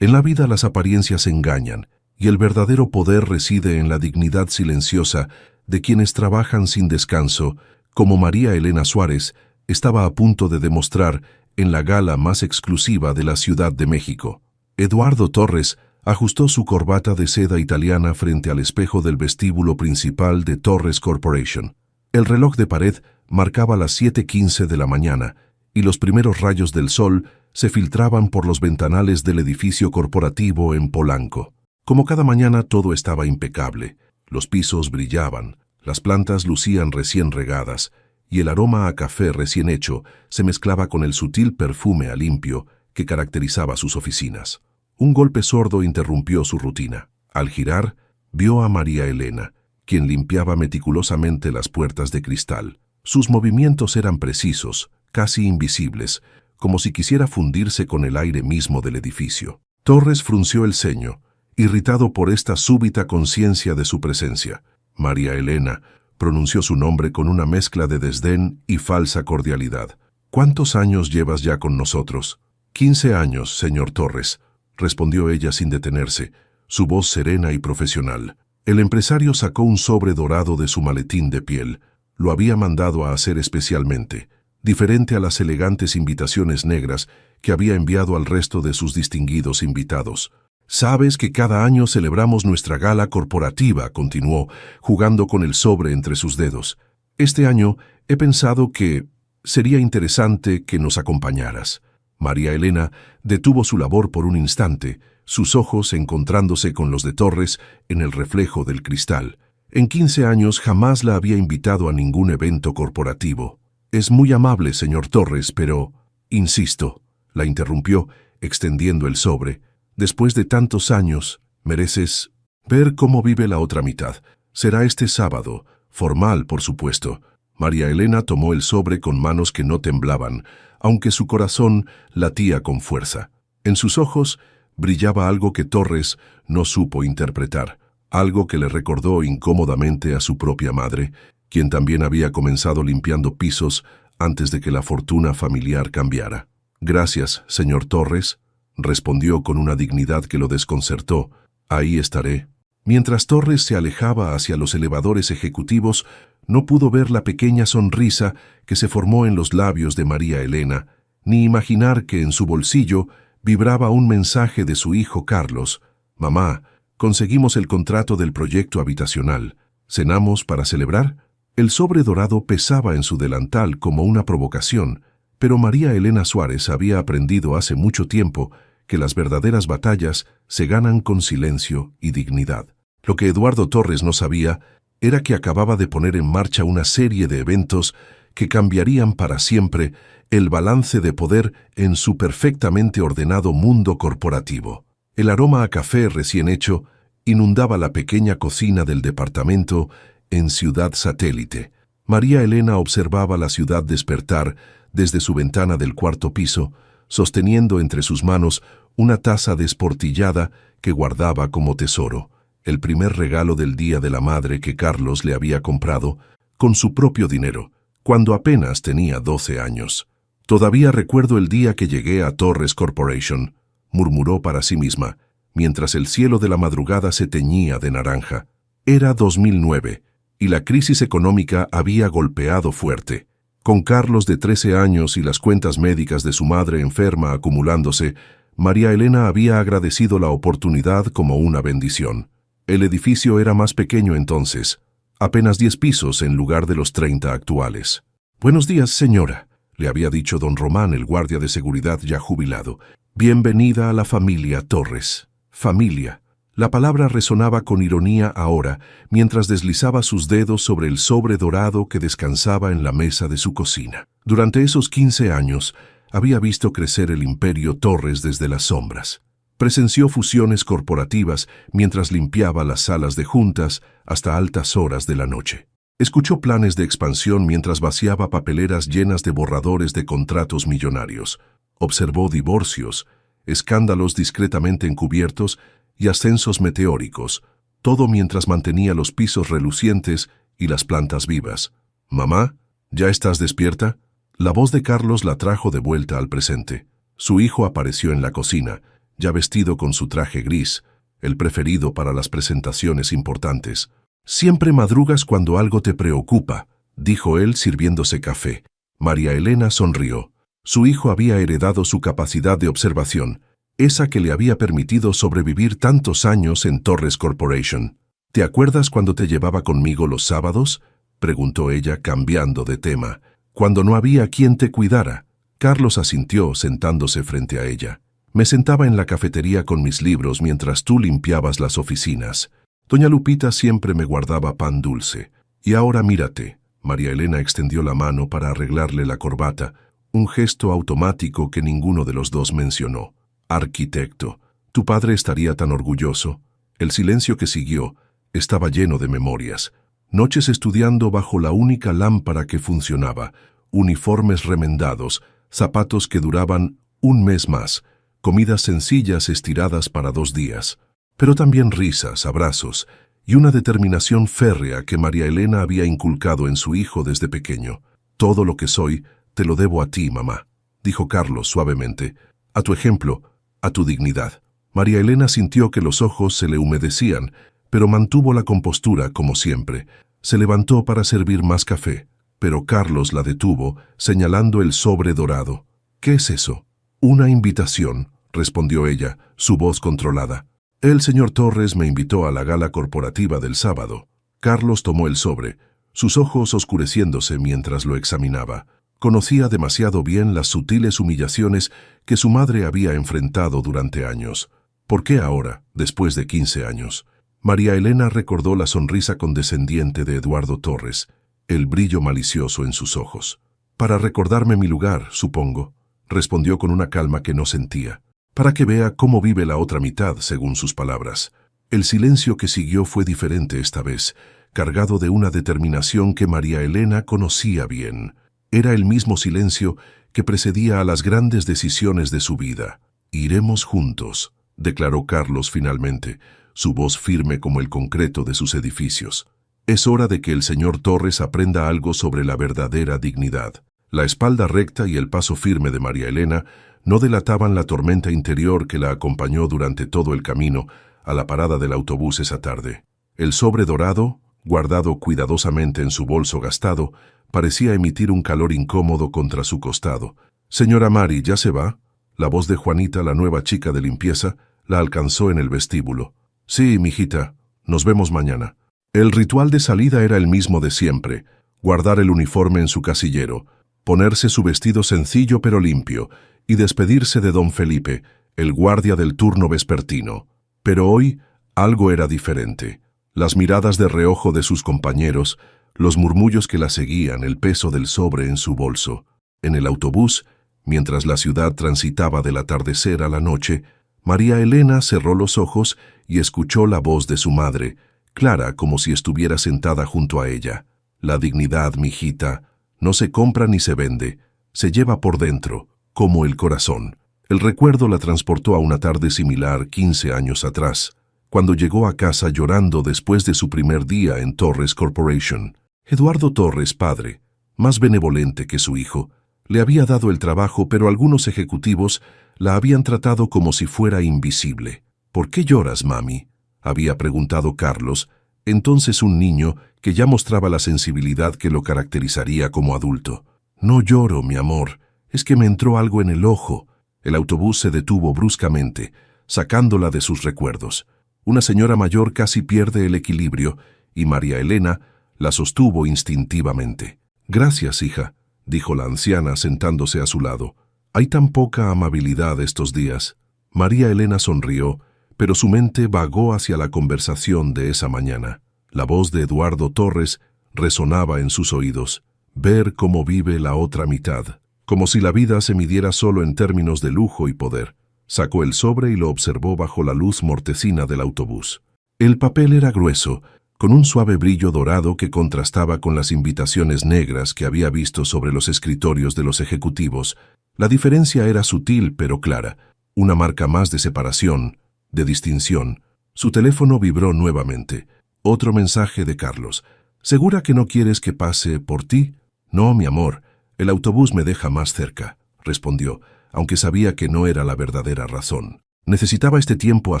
En la vida las apariencias engañan, y el verdadero poder reside en la dignidad silenciosa de quienes trabajan sin descanso, como María Elena Suárez estaba a punto de demostrar en la gala más exclusiva de la Ciudad de México. Eduardo Torres ajustó su corbata de seda italiana frente al espejo del vestíbulo principal de Torres Corporation. El reloj de pared marcaba las 7:15 de la mañana, y los primeros rayos del sol se filtraban por los ventanales del edificio corporativo en Polanco. Como cada mañana, todo estaba impecable. Los pisos brillaban, las plantas lucían recién regadas, y el aroma a café recién hecho se mezclaba con el sutil perfume a limpio que caracterizaba sus oficinas. Un golpe sordo interrumpió su rutina. Al girar, vio a María Elena, quien limpiaba meticulosamente las puertas de cristal. Sus movimientos eran precisos, casi invisibles, como si quisiera fundirse con el aire mismo del edificio. Torres frunció el ceño, irritado por esta súbita conciencia de su presencia. María Elena pronunció su nombre con una mezcla de desdén y falsa cordialidad. «¿Cuántos años llevas ya con nosotros?» «15 años, señor Torres», respondió ella sin detenerse, su voz serena y profesional. El empresario sacó un sobre dorado de su maletín de piel. Lo había mandado a hacer especialmente, diferente a las elegantes invitaciones negras que había enviado al resto de sus distinguidos invitados. «Sabes que cada año celebramos nuestra gala corporativa», continuó, jugando con el sobre entre sus dedos. «Este año he pensado que sería interesante que nos acompañaras». María Elena detuvo su labor por un instante, sus ojos encontrándose con los de Torres en el reflejo del cristal. En 15 años jamás la había invitado a ningún evento corporativo. «Es muy amable, señor Torres, pero...» «Insisto», la interrumpió, extendiendo el sobre. «Después de tantos años, mereces ver cómo vive la otra mitad. Será este sábado, formal, por supuesto». María Elena tomó el sobre con manos que no temblaban, aunque su corazón latía con fuerza. En sus ojos brillaba algo que Torres no supo interpretar, algo que le recordó incómodamente a su propia madre, quien también había comenzado limpiando pisos antes de que la fortuna familiar cambiara. «Gracias, señor Torres», respondió con una dignidad que lo desconcertó. «Ahí estaré». Mientras Torres se alejaba hacia los elevadores ejecutivos, no pudo ver la pequeña sonrisa que se formó en los labios de María Elena, ni imaginar que en su bolsillo vibraba un mensaje de su hijo Carlos. «Mamá, conseguimos el contrato del proyecto habitacional. ¿Cenamos para celebrar?» El sobre dorado pesaba en su delantal como una provocación, pero María Elena Suárez había aprendido hace mucho tiempo que las verdaderas batallas se ganan con silencio y dignidad. Lo que Eduardo Torres no sabía era que acababa de poner en marcha una serie de eventos que cambiarían para siempre el balance de poder en su perfectamente ordenado mundo corporativo. El aroma a café recién hecho inundaba la pequeña cocina del departamento en Ciudad Satélite. María Elena observaba la ciudad despertar desde su ventana del cuarto piso, sosteniendo entre sus manos una taza desportillada que guardaba como tesoro, el primer regalo del Día de la Madre que Carlos le había comprado con su propio dinero, cuando apenas tenía 12 años. «Todavía recuerdo el día que llegué a Torres Corporation», murmuró para sí misma, mientras el cielo de la madrugada se teñía de naranja. Era 2009, y la crisis económica había golpeado fuerte. Con Carlos de 13 años y las cuentas médicas de su madre enferma acumulándose, María Elena había agradecido la oportunidad como una bendición. El edificio era más pequeño entonces, apenas 10 pisos en lugar de los 30 actuales. «Buenos días, señora», le había dicho don Román, el guardia de seguridad ya jubilado. «Bienvenida a la familia Torres». Familia. La palabra resonaba con ironía ahora, mientras deslizaba sus dedos sobre el sobre dorado que descansaba en la mesa de su cocina. Durante esos 15 años, había visto crecer el imperio Torres desde las sombras. Presenció fusiones corporativas mientras limpiaba las salas de juntas hasta altas horas de la noche. Escuchó planes de expansión mientras vaciaba papeleras llenas de borradores de contratos millonarios. Observó divorcios, escándalos discretamente encubiertos y ascensos meteóricos, todo mientras mantenía los pisos relucientes y las plantas vivas. «Mamá, ¿ya estás despierta?» La voz de Carlos la trajo de vuelta al presente. Su hijo apareció en la cocina, ya vestido con su traje gris, el preferido para las presentaciones importantes. «Siempre madrugas cuando algo te preocupa», dijo él sirviéndose café. María Elena sonrió. Su hijo había heredado su capacidad de observación, esa que le había permitido sobrevivir tantos años en Torres Corporation. «¿Te acuerdas cuando te llevaba conmigo los sábados?», preguntó ella, cambiando de tema. «Cuando no había quien te cuidara». Carlos asintió, sentándose frente a ella. «Me sentaba en la cafetería con mis libros mientras tú limpiabas las oficinas. Doña Lupita siempre me guardaba pan dulce. Y ahora mírate». María Elena extendió la mano para arreglarle la corbata, un gesto automático que ninguno de los dos mencionó. «Arquitecto, tu padre estaría tan orgulloso». El silencio que siguió estaba lleno de memorias. Noches estudiando bajo la única lámpara que funcionaba, uniformes remendados, zapatos que duraban un mes más, comidas sencillas estiradas para 2 días, pero también risas, abrazos y una determinación férrea que María Elena había inculcado en su hijo desde pequeño. «Todo lo que soy te lo debo a ti, mamá», dijo Carlos suavemente, «a tu ejemplo, a tu dignidad». María Elena sintió que los ojos se le humedecían, pero mantuvo la compostura como siempre. Se levantó para servir más café, pero Carlos la detuvo, señalando el sobre dorado. «¿Qué es eso?» «Una invitación», respondió ella, su voz controlada. «El señor Torres me invitó a la gala corporativa del sábado». Carlos tomó el sobre, sus ojos oscureciéndose mientras lo examinaba. Conocía demasiado bien las sutiles humillaciones que su madre había enfrentado durante años. ¿Por qué ahora, después de 15 años? María Elena recordó la sonrisa condescendiente de Eduardo Torres, el brillo malicioso en sus ojos. «Para recordarme mi lugar, supongo», respondió con una calma que no sentía. «Para que vea cómo vive la otra mitad», según sus palabras. El silencio que siguió fue diferente esta vez, cargado de una determinación que María Elena conocía bien. Era el mismo silencio que precedía a las grandes decisiones de su vida. «Iremos juntos», declaró Carlos finalmente, su voz firme como el concreto de sus edificios. «Es hora de que el señor Torres aprenda algo sobre la verdadera dignidad». La espalda recta y el paso firme de María Elena no delataban la tormenta interior que la acompañó durante todo el camino a la parada del autobús esa tarde. El sobre dorado, guardado cuidadosamente en su bolso gastado, parecía emitir un calor incómodo contra su costado. «Señora Mari, ¿ya se va?». La voz de Juanita, la nueva chica de limpieza, la alcanzó en el vestíbulo. «Sí, mijita, nos vemos mañana». El ritual de salida era el mismo de siempre: guardar el uniforme en su casillero, ponerse su vestido sencillo pero limpio, y despedirse de don Felipe, el guardia del turno vespertino. Pero hoy algo era diferente. Las miradas de reojo de sus compañeros, los murmullos que la seguían, el peso del sobre en su bolso. En el autobús, mientras la ciudad transitaba del atardecer a la noche, María Elena cerró los ojos y escuchó la voz de su madre, clara como si estuviera sentada junto a ella. «La dignidad, mijita, no se compra ni se vende, se lleva por dentro, como el corazón». El recuerdo la transportó a una tarde similar 15 años atrás, cuando llegó a casa llorando después de su primer día en Torres Corporation. Eduardo Torres, padre, más benevolente que su hijo, le había dado el trabajo, pero algunos ejecutivos la habían tratado como si fuera invisible. «¿Por qué lloras, mami?», había preguntado Carlos, entonces un niño que ya mostraba la sensibilidad que lo caracterizaría como adulto. «No lloro, mi amor, es que me entró algo en el ojo». El autobús se detuvo bruscamente, sacándola de sus recuerdos. Una señora mayor casi pierde el equilibrio y María Elena la sostuvo instintivamente. «Gracias, hija», dijo la anciana sentándose a su lado. «Hay tan poca amabilidad estos días». María Elena sonrió, pero su mente vagó hacia la conversación de esa mañana. La voz de Eduardo Torres resonaba en sus oídos. Ver cómo vive la otra mitad, como si la vida se midiera solo en términos de lujo y poder. Sacó el sobre y lo observó bajo la luz mortecina del autobús. El papel era grueso, con un suave brillo dorado que contrastaba con las invitaciones negras que había visto sobre los escritorios de los ejecutivos. La diferencia era sutil pero clara, una marca más de separación, de distinción. Su teléfono vibró nuevamente. Otro mensaje de Carlos. «¿Segura que no quieres que pase por ti?» «No, mi amor, el autobús me deja más cerca», respondió, aunque sabía que no era la verdadera razón. Necesitaba este tiempo a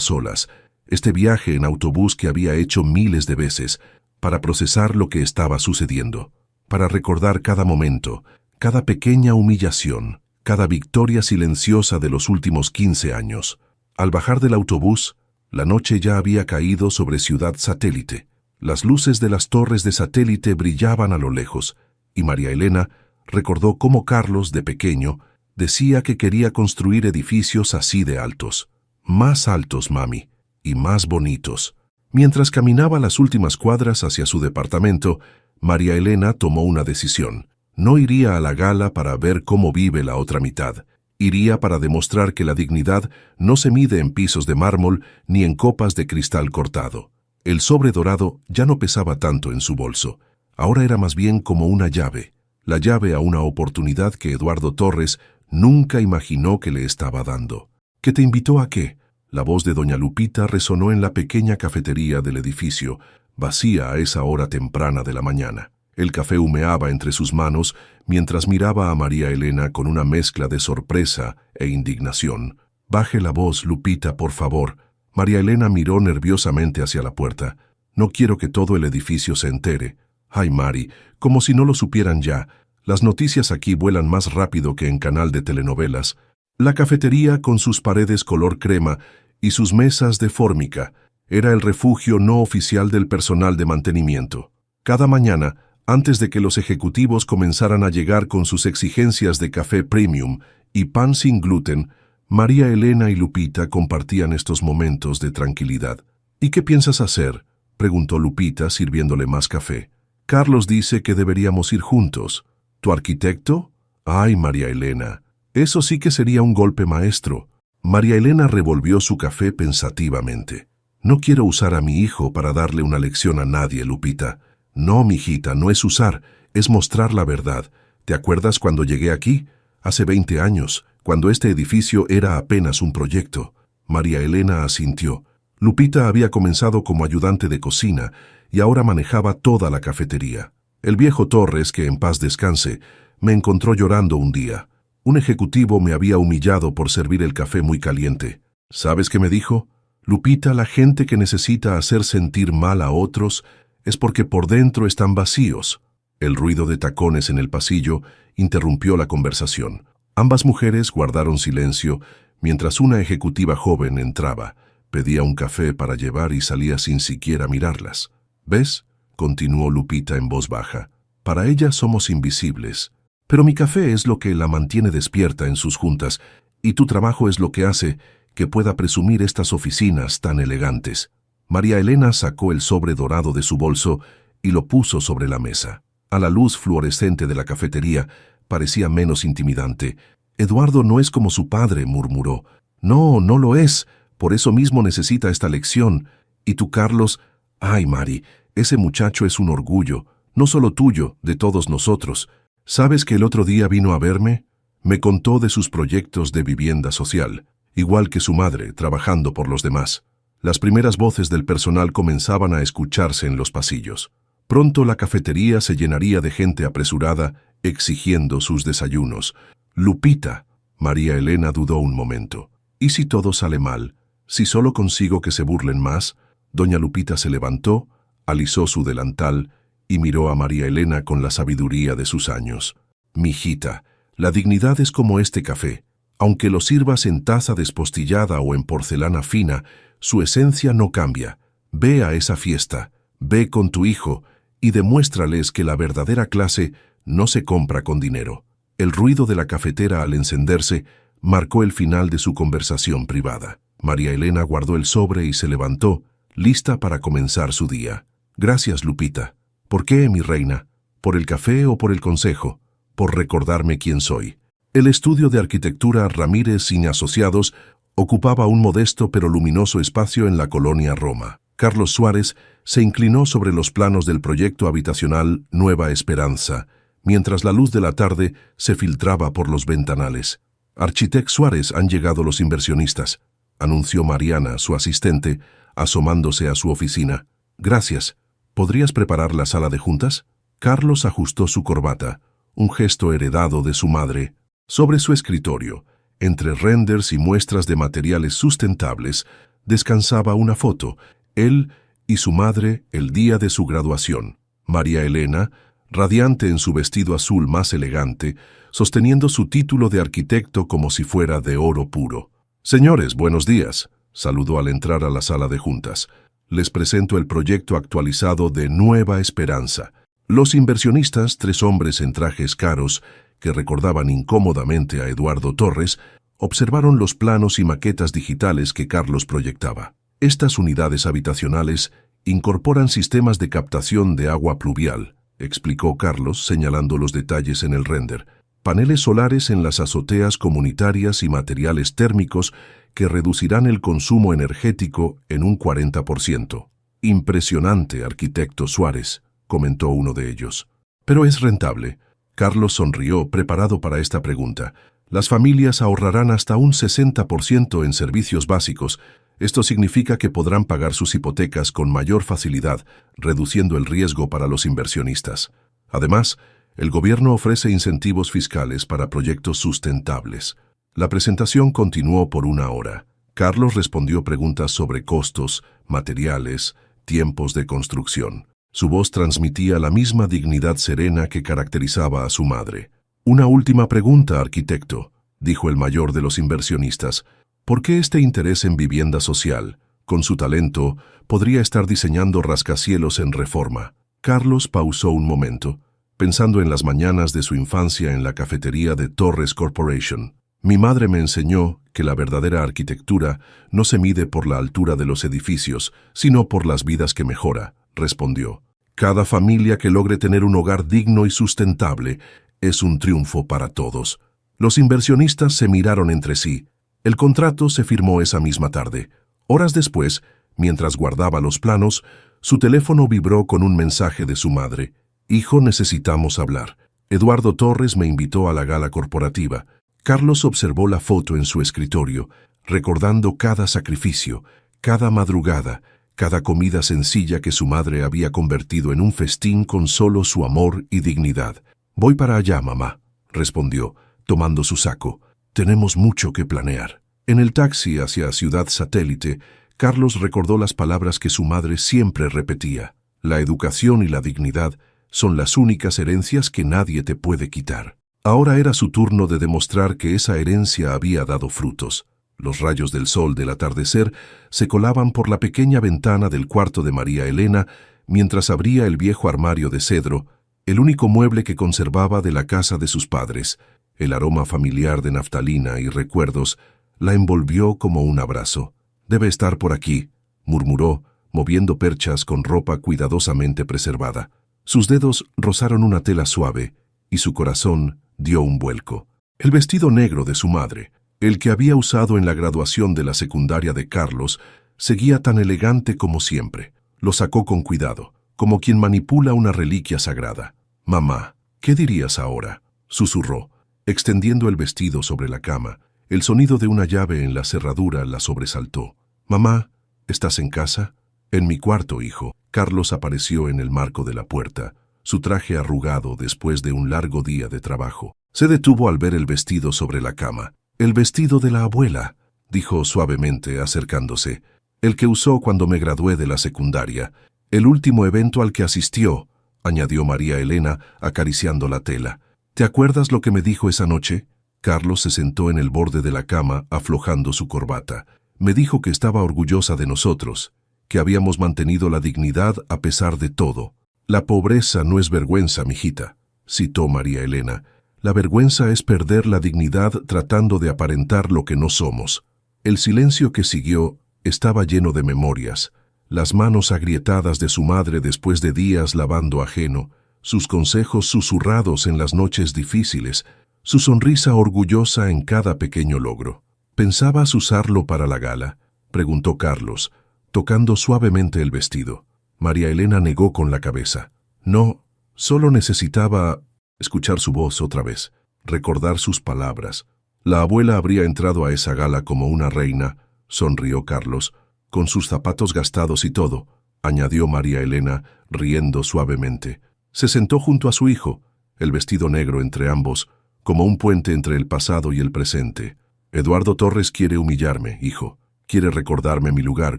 solas, este viaje en autobús que había hecho miles de veces, para procesar lo que estaba sucediendo, para recordar cada momento, cada pequeña humillación, cada victoria silenciosa de los últimos 15 años. Al bajar del autobús, la noche ya había caído sobre Ciudad Satélite. Las luces de las torres de Satélite brillaban a lo lejos, y María Elena recordó cómo Carlos, de pequeño, decía que quería construir edificios así de altos. Más altos, mami, y más bonitos. Mientras caminaba las últimas cuadras hacia su departamento, María Elena tomó una decisión. No iría a la gala para ver cómo vive la otra mitad. Iría para demostrar que la dignidad no se mide en pisos de mármol ni en copas de cristal cortado. El sobre dorado ya no pesaba tanto en su bolso. Ahora era más bien como una llave. La llave a una oportunidad que Eduardo Torres nunca imaginó que le estaba dando. ¿Que te invitó a qué? La voz de doña Lupita resonó en la pequeña cafetería del edificio, vacía a esa hora temprana de la mañana. El café humeaba entre sus manos mientras miraba a María Elena con una mezcla de sorpresa e indignación. «Baje la voz, Lupita, por favor». María Elena miró nerviosamente hacia la puerta. «No quiero que todo el edificio se entere». «Ay, Mari, como si no lo supieran ya. Las noticias aquí vuelan más rápido que en canal de telenovelas». La cafetería, con sus paredes color crema y sus mesas de fórmica, era el refugio no oficial del personal de mantenimiento. Cada mañana, antes de que los ejecutivos comenzaran a llegar con sus exigencias de café premium y pan sin gluten, María Elena y Lupita compartían estos momentos de tranquilidad. «¿Y qué piensas hacer?», preguntó Lupita sirviéndole más café. «Carlos dice que deberíamos ir juntos». «¿Tu arquitecto?». «Ay, María Elena, eso sí que sería un golpe maestro». María Elena revolvió su café pensativamente. «No quiero usar a mi hijo para darle una lección a nadie, Lupita». «No, mijita, no es usar, es mostrar la verdad. ¿Te acuerdas cuando llegué aquí? Hace 20 años, cuando este edificio era apenas un proyecto». María Elena asintió. Lupita había comenzado como ayudante de cocina y ahora manejaba toda la cafetería. El viejo Torres, que en paz descanse, me encontró llorando un día. Un ejecutivo me había humillado por servir el café muy caliente. ¿Sabes qué me dijo? «Lupita, la gente que necesita hacer sentir mal a otros es porque por dentro están vacíos». El ruido de tacones en el pasillo interrumpió la conversación. Ambas mujeres guardaron silencio mientras una ejecutiva joven entraba, pedía un café para llevar y salía sin siquiera mirarlas. «¿Ves?», continuó Lupita en voz baja. «Para ella somos invisibles. Pero mi café es lo que la mantiene despierta en sus juntas, y tu trabajo es lo que hace que pueda presumir estas oficinas tan elegantes». María Elena sacó el sobre dorado de su bolso y lo puso sobre la mesa. A la luz fluorescente de la cafetería parecía menos intimidante. «Eduardo no es como su padre», murmuró. «No, no lo es. Por eso mismo necesita esta lección. Y tú, Carlos, ay, Mari, ese muchacho es un orgullo, no solo tuyo, de todos nosotros. ¿Sabes que el otro día vino a verme? Me contó de sus proyectos de vivienda social, igual que su madre, trabajando por los demás». Las primeras voces del personal comenzaban a escucharse en los pasillos. Pronto la cafetería se llenaría de gente apresurada, exigiendo sus desayunos. «Lupita», María Elena dudó un momento. «¿Y si todo sale mal? ¿Si solo consigo que se burlen más?». Doña Lupita se levantó, alisó su delantal y miró a María Elena con la sabiduría de sus años. «Mijita, la dignidad es como este café. Aunque lo sirvas en taza despostillada o en porcelana fina, su esencia no cambia. Ve a esa fiesta, ve con tu hijo y demuéstrales que la verdadera clase no se compra con dinero». El ruido de la cafetera al encenderse marcó el final de su conversación privada. María Elena guardó el sobre y se levantó, lista para comenzar su día. «Gracias, Lupita». «¿Por qué, mi reina? ¿Por el café o por el consejo?». «Por recordarme quién soy». El estudio de arquitectura Ramírez y Asociados ocupaba un modesto pero luminoso espacio en la colonia Roma. Carlos Suárez se inclinó sobre los planos del proyecto habitacional Nueva Esperanza, mientras la luz de la tarde se filtraba por los ventanales. «Architect Suárez, han llegado los inversionistas», anunció Mariana, su asistente, asomándose a su oficina. «Gracias. ¿Podrías preparar la sala de juntas?». Carlos ajustó su corbata, un gesto heredado de su madre. Sobre su escritorio, Entre renders y muestras de materiales sustentables, descansaba una foto, él y su madre el día de su graduación. María Elena, radiante en su vestido azul más elegante, sosteniendo su título de arquitecto como si fuera de oro puro. «Señores, buenos días», saludó al entrar a la sala de juntas. «Les presento el proyecto actualizado de Nueva Esperanza». Los inversionistas, 3 hombres en trajes caros, que recordaban incómodamente a Eduardo Torres, observaron los planos y maquetas digitales que Carlos proyectaba. Estas unidades habitacionales incorporan sistemas de captación de agua pluvial, explicó Carlos, señalando los detalles en el render. Paneles solares en las azoteas comunitarias y materiales térmicos que reducirán el consumo energético en un 40%. «Impresionante, arquitecto Suárez», comentó uno de ellos. «Pero es rentable». Carlos sonrió, preparado para esta pregunta. «Las familias ahorrarán hasta un 60% en servicios básicos. Esto significa que podrán pagar sus hipotecas con mayor facilidad, reduciendo el riesgo para los inversionistas. Además, el gobierno ofrece incentivos fiscales para proyectos sustentables». La presentación continuó por 1 hora. Carlos respondió preguntas sobre costos, materiales, tiempos de construcción. Su voz transmitía la misma dignidad serena que caracterizaba a su madre. «Una última pregunta, arquitecto», dijo el mayor de los inversionistas. «¿Por qué este interés en vivienda social? Con su talento, podría estar diseñando rascacielos en Reforma». Carlos pausó un momento, pensando en las mañanas de su infancia en la cafetería de Torres Corporation. «Mi madre me enseñó que la verdadera arquitectura no se mide por la altura de los edificios, sino por las vidas que mejora», respondió. «Cada familia que logre tener un hogar digno y sustentable es un triunfo para todos». Los inversionistas se miraron entre sí. El contrato se firmó esa misma tarde. Horas después, mientras guardaba los planos, su teléfono vibró con un mensaje de su madre. «Hijo, necesitamos hablar. Eduardo Torres me invitó a la gala corporativa». Carlos observó la foto en su escritorio, recordando cada sacrificio, cada madrugada, cada comida sencilla que su madre había convertido en un festín con solo su amor y dignidad. «Voy para allá, mamá», respondió, tomando su saco. «Tenemos mucho que planear». En el taxi hacia Ciudad Satélite, Carlos recordó las palabras que su madre siempre repetía. «La educación y la dignidad son las únicas herencias que nadie te puede quitar». Ahora era su turno de demostrar que esa herencia había dado frutos. Los rayos del sol del atardecer se colaban por la pequeña ventana del cuarto de María Elena mientras abría el viejo armario de cedro, el único mueble que conservaba de la casa de sus padres. El aroma familiar de naftalina y recuerdos la envolvió como un abrazo. «Debe estar por aquí», murmuró, moviendo perchas con ropa cuidadosamente preservada. Sus dedos rozaron una tela suave y su corazón dio un vuelco. El vestido negro de su madre, el que había usado en la graduación de la secundaria de Carlos, seguía tan elegante como siempre. Lo sacó con cuidado, como quien manipula una reliquia sagrada. «Mamá, ¿qué dirías ahora?», susurró, extendiendo el vestido sobre la cama. El sonido de una llave en la cerradura la sobresaltó. «Mamá, ¿estás en casa?» «En mi cuarto, hijo». Carlos apareció en el marco de la puerta, su traje arrugado después de un largo día de trabajo. Se detuvo al ver el vestido sobre la cama. «El vestido de la abuela», dijo suavemente, acercándose. «El que usó cuando me gradué de la secundaria. El último evento al que asistió», añadió María Elena, acariciando la tela. «¿Te acuerdas lo que me dijo esa noche?» Carlos se sentó en el borde de la cama, aflojando su corbata. «Me dijo que estaba orgullosa de nosotros, que habíamos mantenido la dignidad a pesar de todo». «La pobreza no es vergüenza, mijita», citó María Elena. «La vergüenza es perder la dignidad tratando de aparentar lo que no somos». El silencio que siguió estaba lleno de memorias. Las manos agrietadas de su madre después de días lavando ajeno, sus consejos susurrados en las noches difíciles, su sonrisa orgullosa en cada pequeño logro. «¿Pensabas usarlo para la gala?», preguntó Carlos, tocando suavemente el vestido. María Elena negó con la cabeza. «No, solo necesitaba escuchar su voz otra vez, recordar sus palabras». «La abuela habría entrado a esa gala como una reina», sonrió Carlos, «con sus zapatos gastados y todo», añadió María Elena, riendo suavemente. Se sentó junto a su hijo, el vestido negro entre ambos, como un puente entre el pasado y el presente. Eduardo Torres quiere humillarme, hijo. Quiere recordarme mi lugar,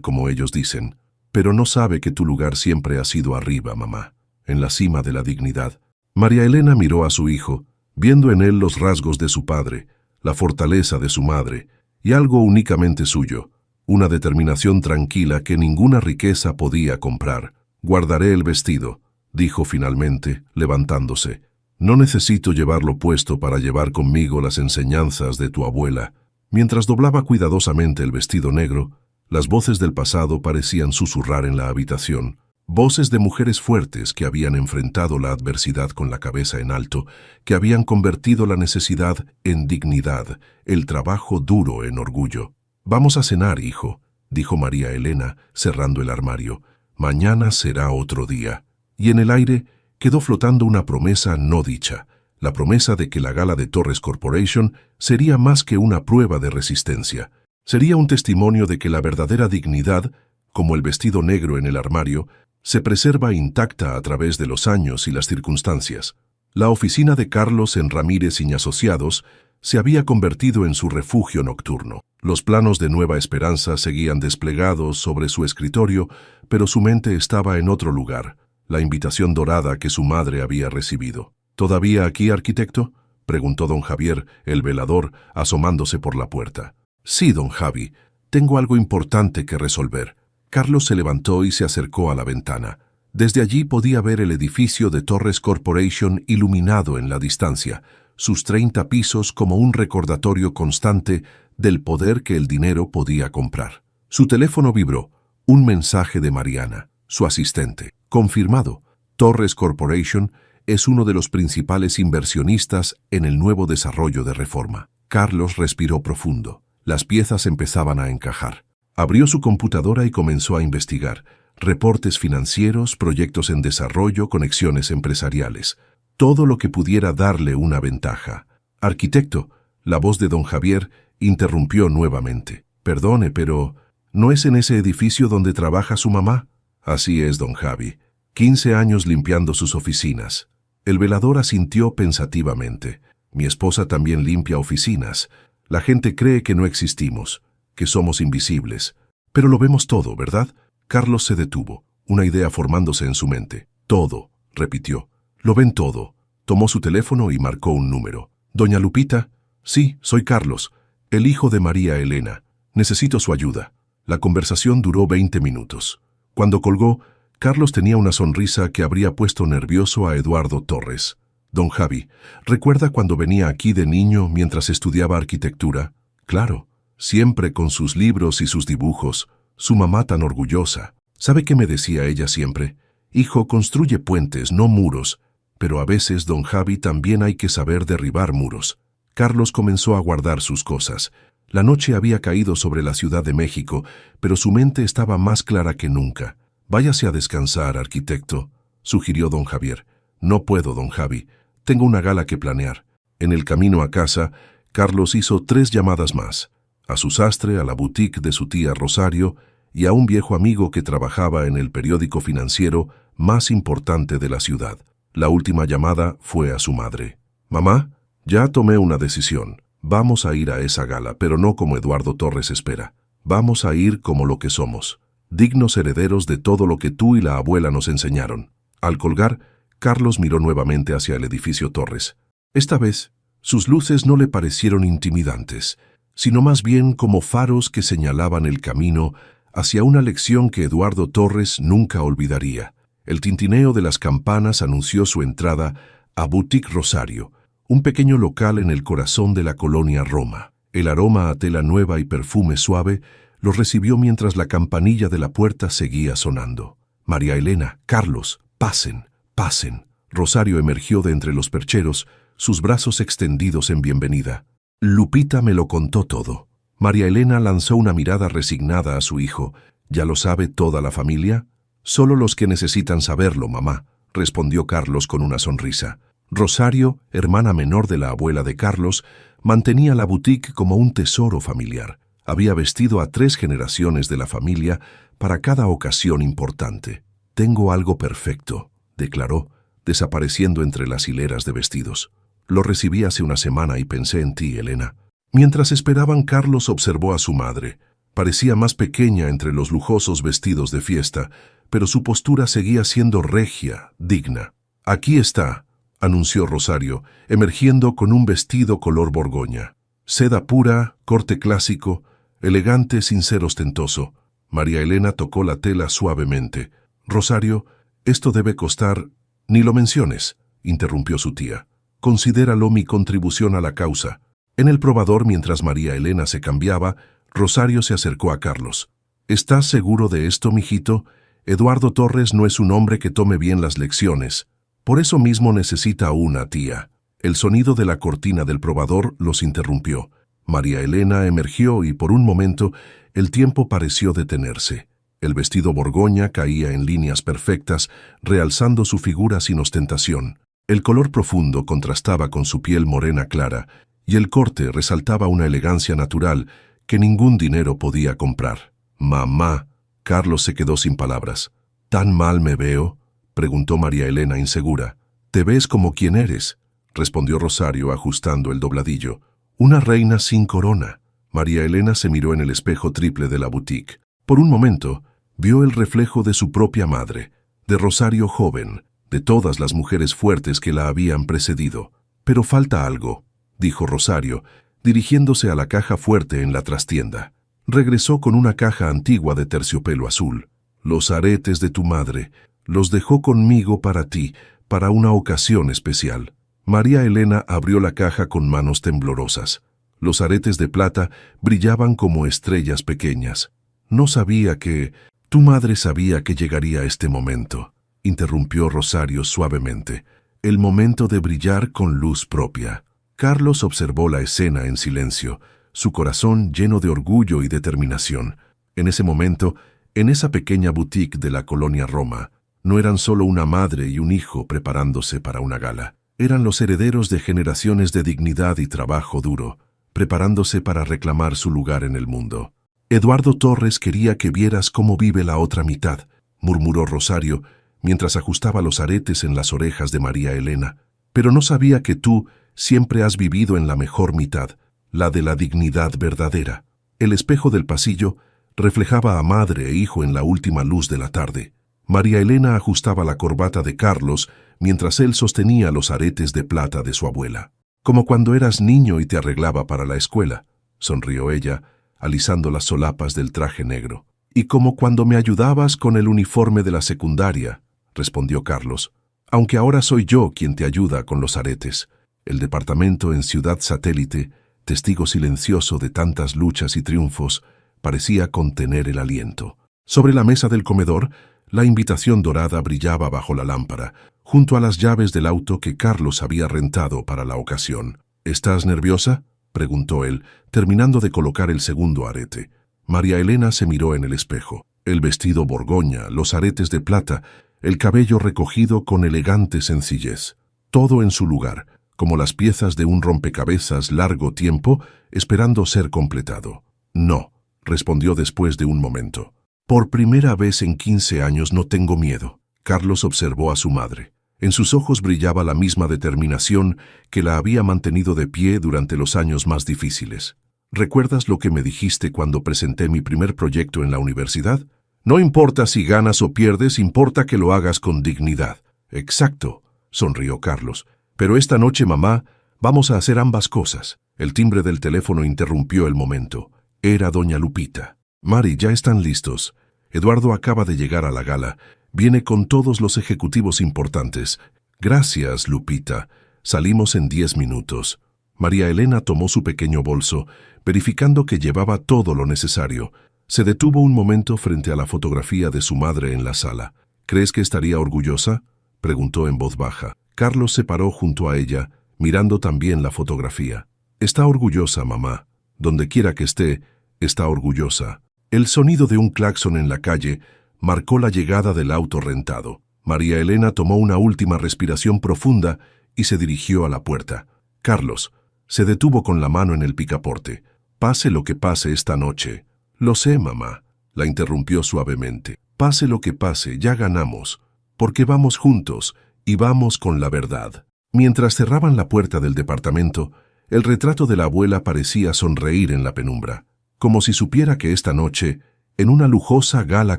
como ellos dicen. Pero no sabe que tu lugar siempre ha sido arriba, mamá, en la cima de la dignidad. María Elena miró a su hijo, viendo en él los rasgos de su padre, la fortaleza de su madre, y algo únicamente suyo, una determinación tranquila que ninguna riqueza podía comprar. Guardaré el vestido, dijo finalmente, levantándose. No necesito llevarlo puesto para llevar conmigo las enseñanzas de tu abuela. Mientras doblaba cuidadosamente el vestido negro, las voces del pasado parecían susurrar en la habitación. Voces de mujeres fuertes que habían enfrentado la adversidad con la cabeza en alto, que habían convertido la necesidad en dignidad, el trabajo duro en orgullo. «Vamos a cenar, hijo», dijo María Elena, cerrando el armario. «Mañana será otro día». Y en el aire quedó flotando una promesa no dicha, la promesa de que la gala de Torres Corporation sería más que una prueba de resistencia. Sería un testimonio de que la verdadera dignidad, como el vestido negro en el armario, se preserva intacta a través de los años y las circunstancias. La oficina de Carlos en Ramírez y Asociados se había convertido en su refugio nocturno. Los planos de Nueva Esperanza seguían desplegados sobre su escritorio, pero su mente estaba en otro lugar, la invitación dorada que su madre había recibido. «¿Todavía aquí, arquitecto?», preguntó don Javier, el velador, asomándose por la puerta. «Sí, don Javi, tengo algo importante que resolver». Carlos se levantó y se acercó a la ventana. Desde allí podía ver el edificio de Torres Corporation iluminado en la distancia, sus 30 pisos como un recordatorio constante del poder que el dinero podía comprar. Su teléfono vibró. Un mensaje de Mariana, su asistente. «Confirmado. Torres Corporation es uno de los principales inversionistas en el nuevo desarrollo de Reforma». Carlos respiró profundo. Las piezas empezaban a encajar. Abrió su computadora y comenzó a investigar. Reportes financieros, proyectos en desarrollo, conexiones empresariales. Todo lo que pudiera darle una ventaja. «Arquitecto», la voz de don Javier interrumpió nuevamente. «Perdone, pero ¿no es en ese edificio donde trabaja su mamá?» «Así es, don Javi. 15 años limpiando sus oficinas». El velador asintió pensativamente. «Mi esposa también limpia oficinas. La gente cree que no existimos, que somos invisibles. Pero lo vemos todo, ¿verdad?» Carlos se detuvo, una idea formándose en su mente. «Todo», repitió. «Lo ven todo». Tomó su teléfono y marcó un número. «Doña Lupita». «Sí, soy Carlos, el hijo de María Elena. Necesito su ayuda». La conversación duró 20 minutos. Cuando colgó, Carlos tenía una sonrisa que habría puesto nervioso a Eduardo Torres. «Don Javi, ¿recuerda cuando venía aquí de niño mientras estudiaba arquitectura?» «Claro, siempre con sus libros y sus dibujos. Su mamá tan orgullosa. ¿Sabe qué me decía ella siempre? Hijo, construye puentes, no muros. Pero a veces, don Javi, también hay que saber derribar muros». Carlos comenzó a guardar sus cosas. La noche había caído sobre la Ciudad de México, pero su mente estaba más clara que nunca. «Váyase a descansar, arquitecto», sugirió don Javier. «No puedo, don Javi. Tengo una gala que planear». En el camino a casa, Carlos hizo 3 llamadas más. A su sastre, a la boutique de su tía Rosario y a un viejo amigo que trabajaba en el periódico financiero más importante de la ciudad. La última llamada fue a su madre. «Mamá, ya tomé una decisión. Vamos a ir a esa gala, pero no como Eduardo Torres espera. Vamos a ir como lo que somos, dignos herederos de todo lo que tú y la abuela nos enseñaron». Al colgar, Carlos miró nuevamente hacia el edificio Torres. Esta vez, sus luces no le parecieron intimidantes, sino más bien como faros que señalaban el camino hacia una lección que Eduardo Torres nunca olvidaría. El tintineo de las campanas anunció su entrada a Boutique Rosario, un pequeño local en el corazón de la colonia Roma. El aroma a tela nueva y perfume suave los recibió mientras la campanilla de la puerta seguía sonando. «María Elena, Carlos, pasen, pasen». Rosario emergió de entre los percheros, sus brazos extendidos en bienvenida. «Lupita me lo contó todo». María Elena lanzó una mirada resignada a su hijo. «¿Ya lo sabe toda la familia?» «Solo los que necesitan saberlo, mamá», respondió Carlos con una sonrisa. Rosario, hermana menor de la abuela de Carlos, mantenía la boutique como un tesoro familiar. Había vestido a 3 generaciones de la familia para cada ocasión importante. «Tengo algo perfecto», declaró, desapareciendo entre las hileras de vestidos. «Lo recibí hace una semana y pensé en ti, Elena». Mientras esperaban, Carlos observó a su madre. Parecía más pequeña entre los lujosos vestidos de fiesta, pero su postura seguía siendo regia, digna. «Aquí está», anunció Rosario, emergiendo con un vestido color borgoña. Seda pura, corte clásico, elegante sin ser ostentoso. María Elena tocó la tela suavemente. «Rosario, esto debe costar...» «Ni lo menciones», interrumpió su tía. «Considéralo mi contribución a la causa». En el probador, mientras María Elena se cambiaba, Rosario se acercó a Carlos. «¿Estás seguro de esto, mijito? Eduardo Torres no es un hombre que tome bien las lecciones. Por eso mismo necesita una tía». El sonido de la cortina del probador los interrumpió. María Elena emergió y por un momento el tiempo pareció detenerse. El vestido borgoña caía en líneas perfectas, realzando su figura sin ostentación. El color profundo contrastaba con su piel morena clara, y el corte resaltaba una elegancia natural que ningún dinero podía comprar. «Mamá», Carlos se quedó sin palabras. «¿Tan mal me veo?», preguntó María Elena insegura. «Te ves como quien eres», respondió Rosario ajustando el dobladillo. «Una reina sin corona». María Elena se miró en el espejo triple de la boutique. Por un momento, vio el reflejo de su propia madre, de Rosario joven, de todas las mujeres fuertes que la habían precedido. «Pero falta algo», dijo Rosario, dirigiéndose a la caja fuerte en la trastienda. Regresó con una caja antigua de terciopelo azul. «Los aretes de tu madre. Los dejó conmigo para ti, para una ocasión especial». María Elena abrió la caja con manos temblorosas. Los aretes de plata brillaban como estrellas pequeñas. «No sabía que... Tu madre sabía que llegaría este momento», interrumpió Rosario suavemente. «El momento de brillar con luz propia». Carlos observó la escena en silencio, su corazón lleno de orgullo y determinación. En ese momento, en esa pequeña boutique de la colonia Roma, no eran solo una madre y un hijo preparándose para una gala. Eran los herederos de generaciones de dignidad y trabajo duro, preparándose para reclamar su lugar en el mundo. «Eduardo Torres quería que vieras cómo vive la otra mitad», murmuró Rosario, mientras ajustaba los aretes en las orejas de María Elena. «Pero no sabía que tú siempre has vivido en la mejor mitad, la de la dignidad verdadera». El espejo del pasillo reflejaba a madre e hijo en la última luz de la tarde. María Elena ajustaba la corbata de Carlos mientras él sostenía los aretes de plata de su abuela. «Como cuando eras niño y te arreglaba para la escuela», sonrió ella, alisando las solapas del traje negro. «Y como cuando me ayudabas con el uniforme de la secundaria», respondió Carlos. «Aunque ahora soy yo quien te ayuda con los aretes». El departamento en Ciudad Satélite, testigo silencioso de tantas luchas y triunfos, parecía contener el aliento. Sobre la mesa del comedor, la invitación dorada brillaba bajo la lámpara, junto a las llaves del auto que Carlos había rentado para la ocasión. «¿Estás nerviosa?», preguntó él, terminando de colocar el segundo arete. María Elena se miró en el espejo. El vestido borgoña, los aretes de plata, el cabello recogido con elegante sencillez. Todo en su lugar, como las piezas de un rompecabezas largo tiempo esperando ser completado. «No», respondió después de un momento. «Por primera vez en 15 años no tengo miedo». Carlos observó a su madre. En sus ojos brillaba la misma determinación que la había mantenido de pie durante los años más difíciles. «¿Recuerdas lo que me dijiste cuando presenté mi primer proyecto en la universidad? No importa si ganas o pierdes, importa que lo hagas con dignidad». «Exacto», sonrió Carlos. «Pero esta noche, mamá, vamos a hacer ambas cosas». El timbre del teléfono interrumpió el momento. Era doña Lupita. «Mari, ya están listos. Eduardo acaba de llegar a la gala. Viene con todos los ejecutivos importantes». «Gracias, Lupita. Salimos en 10 minutos». María Elena tomó su pequeño bolso, verificando que llevaba todo lo necesario. Se detuvo un momento frente a la fotografía de su madre en la sala. «¿Crees que estaría orgullosa?», preguntó en voz baja. Carlos se paró junto a ella, mirando también la fotografía. «Está orgullosa, mamá. Donde quiera que esté, está orgullosa». El sonido de un claxon en la calle marcó la llegada del auto rentado. María Elena tomó una última respiración profunda y se dirigió a la puerta. Carlos se detuvo con la mano en el picaporte. «Pase lo que pase esta noche». «Lo sé, mamá», la interrumpió suavemente. «Pase lo que pase, ya ganamos, porque vamos juntos y vamos con la verdad». Mientras cerraban la puerta del departamento, El retrato de la abuela parecía sonreír en la penumbra, como si supiera que esta noche, en una lujosa gala